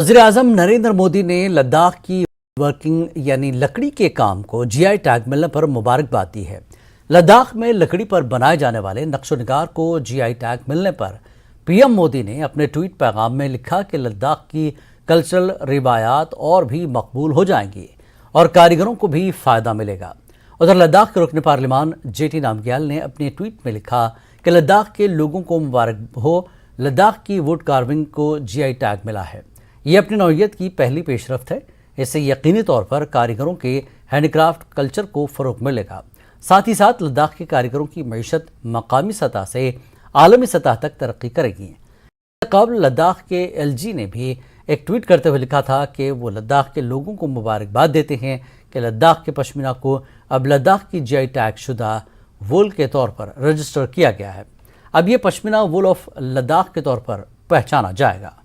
वज़ीर-ए-आज़म नरेंद्र मोदी ने लद्दाख की वर्किंग यानी लकड़ी के काम को जीआई टैग मिलने पर मुबारकबाद दी है। लद्दाख में लकड़ी पर बनाए जाने वाले नक्शो-निगार को जीआई टैग मिलने पर पीएम मोदी ने अपने ट्वीट पैगाम में लिखा कि लद्दाख की कल्चरल रिवायात और भी मकबूल हो जाएंगी और कारीगरों को भी फ़ायदा मिलेगा। उधर लद्दाख के रुकन पार्लिमान जेटी नामग्याल ने अपने ट्वीट में लिखा कि लद्दाख के लोगों को मुबारक हो, लद्दाख की वुड कार्विंग को जीआई टैग मिला है। ये अपनी नौइयत की पहली पेशरफ्त है। इससे यकीनी तौर पर कारीगरों के हैंडीक्राफ्ट कल्चर को फ़रोग़ मिलेगा। साथ ही साथ लद्दाख के कारीगरों की मईशत मकामी सतह से आलमी सतह तक तरक्की करेगी। कबल लद्दाख के एलजी ने भी एक ट्वीट करते हुए लिखा था कि वो लद्दाख के लोगों को मुबारकबाद देते हैं कि लद्दाख के पश्मीना को अब लद्दाख की जीआई टैग शुदा वूल के तौर पर रजिस्टर किया गया है। अब ये पश्मीना वूल ऑफ लद्दाख के तौर पर पहचाना जाएगा।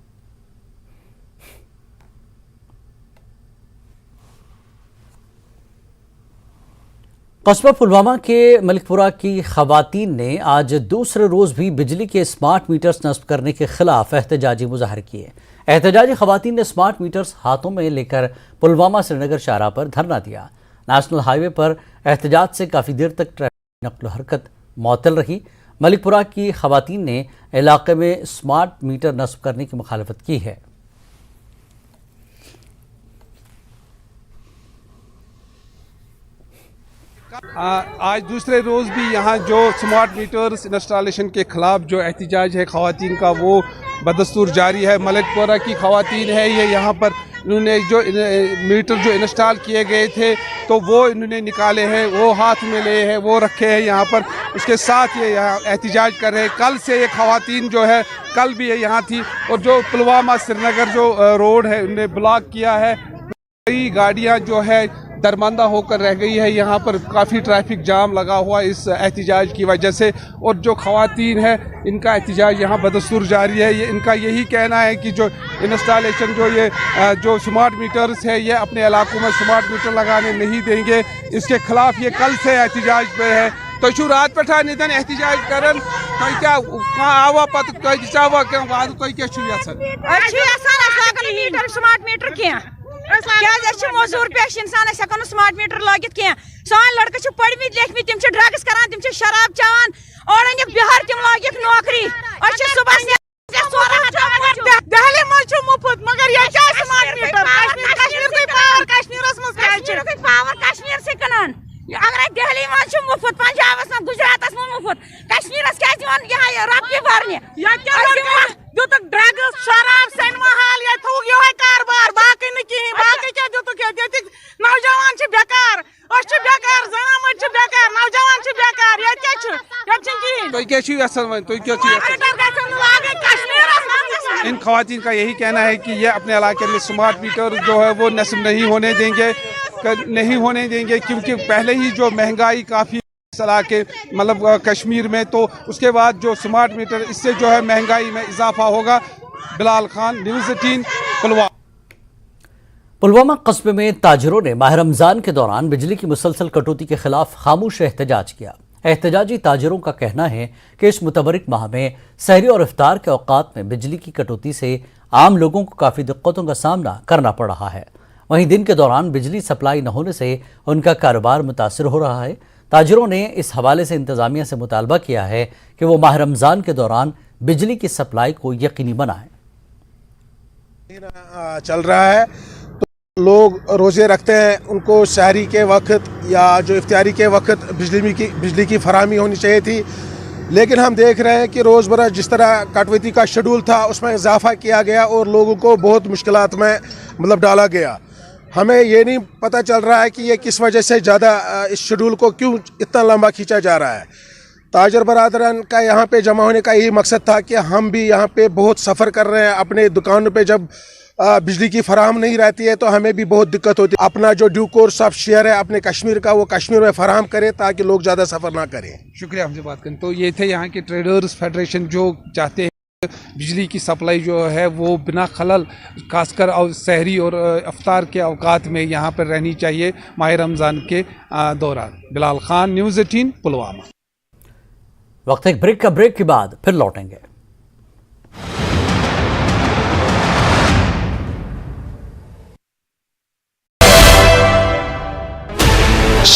कस्बा पुलवामा के मलिकपुरा की खवातीन ने आज दूसरे रोज़ भी बिजली के स्मार्ट मीटर्स नस्ब करने के खिलाफ एहतजाजी मुजाहरे किए। एहतजाजी खवातीन ने स्मार्ट मीटर्स हाथों में लेकर पुलवामा श्रीनगर शाहराह पर धरना दिया। नेशनल हाईवे पर एहतजाज से काफ़ी देर तक ट्रैफिक नक़्ल हरकत मुअत्तल रही। मलिकपुरा की खवातीन ने इलाके में स्मार्ट मीटर नस्ब करने की मुखालफत की है। आज दूसरे रोज़ भी यहाँ जो स्मार्ट मीटर्स इंस्टॉलेशन के ख़िलाफ़ जो एहतजाज है ख़वातीन का वो बदस्तूर जारी है। मलिकपुरा की ख़वातीन है ये यहाँ पर इन्होंने जो मीटर जो इंस्टॉल किए गए थे तो वो इन्होंने निकाले हैं, वो हाथ में लिए हैं, वो रखे हैं यहाँ पर। उसके साथ ये यहाँ एहतजाज कर रहे हैं। कल से ये ख़वातीन जो है कल भी ये यहाँ थी और जो पुलवामा श्रीनगर जो रोड है उन्हें ब्लॉक किया है। कई गाड़ियाँ जो है दरमंदा होकर रह गई है। यहाँ पर काफ़ी ट्रैफिक जाम लगा हुआ इस एहतजाज की वजह से और जो ख़वातीन है इनका एहतजाज यहाँ बदस्तूर जारी है। ये इनका यही कहना है कि जो इंस्टॉलेशन जो स्मार्ट मीटर्स है ये अपने इलाकों में स्मार्ट मीटर लगाने नहीं देंगे। इसके खिलाफ ये कल से एहतजाज पे है। तो रात पे निधन एहतजाज करन क्या आवा पता क्या वाद क्या स्मार्ट मीटर क्या मजूर पेश इंसान स्मार्ट मीटर लगित क्या सान लड़के पढ़मित लेखमित तम ड्रग्स करान तम शराब चवान और अनिक बिहार तम लगिक नौकरी दहली मज मुफ्त मगर ये स्मार्ट मीटर पावर कश्मीर से कनान अगर दिल्ली मज मुफ्त पंजाब गुजरात मुफ्त कश्मीर क्या रपी भरने ड्रग्स शराब सिनेमा हाल ये थूक ये कारबार बाकी नहीं कहीं बाकी क्या नौजवान बेकार बेकार जना मज बेकार नौजवान बेकार इन ख़वातीन का यही कहना है कि ये अपने इलाके में स्मार्ट मीटर जो है वो नस्ब नहीं होने देंगे क्योंकि पहले ही जो महंगाई काफ़ी इलाके मतलब कश्मीर में तो उसके बाद जो स्मार्ट मीटर इससे जो है महंगाई में इजाफा होगा। बिलाल खान, न्यूज़ 18 पुलवामा। पुलवामा कस्बे में ताजिरों ने माह रमज़ान के दौरान बिजली की मुसलसल कटौती के खिलाफ खामोश एहतजाज किया। एहतजाजी ताजिरों का कहना है कि इस मुतबरिक माह में सहरी और इफ्तार के औकात में बिजली की कटौती से आम लोगों को काफ़ी दिक्कतों का सामना करना पड़ रहा है। वहीं दिन के दौरान बिजली सप्लाई न होने से उनका कारोबार मुतासिर हो रहा है। ताजिरों ने इस हवाले से इंतज़ामिया से मुतालबा किया है कि वो माह रमज़ान के दौरान बिजली की सप्लाई को यकीनी बनाएं। चल रहा है तो लोग रोज़े रखते हैं, उनको सहरी के वक्त या जो इफ्तारी के वक्त बिजली की फराहमी होनी चाहिए थी। लेकिन हम देख रहे हैं कि रोज़मर्रा जिस तरह कटौती का शेड्यूल था उसमें इजाफा किया गया और लोगों को बहुत मुश्किलात में मतलब डाला गया। हमें ये नहीं पता चल रहा है कि ये किस वजह से ज़्यादा इस शेड्यूल को क्यों इतना लंबा खींचा जा रहा है। ताजर बरादरान का यहाँ पे जमा होने का यही मकसद था कि हम भी यहाँ पे बहुत सफ़र कर रहे हैं। अपने दुकानों पे जब बिजली की फराहम नहीं रहती है तो हमें भी बहुत दिक्कत होती है। अपना जो ड्यू कोर्स ऑफ शेयर है अपने कश्मीर का वो कश्मीर में फराहम करे ताकि लोग ज़्यादा सफ़र ना करें। शुक्रिया हमसे बात करें। तो ये थे यहाँ के ट्रेडर्स फेडरेशन जो चाहते हैं बिजली की सप्लाई जो है वो बिना खलल खासकर सहरी और इफ्तार के औकात में यहाँ पर रहनी चाहिए माह रमज़ान के दौरान। बिलाल खान, न्यूज़ 18 पुलवामा। वक्त एक ब्रेक के बाद फिर लौटेंगे। 6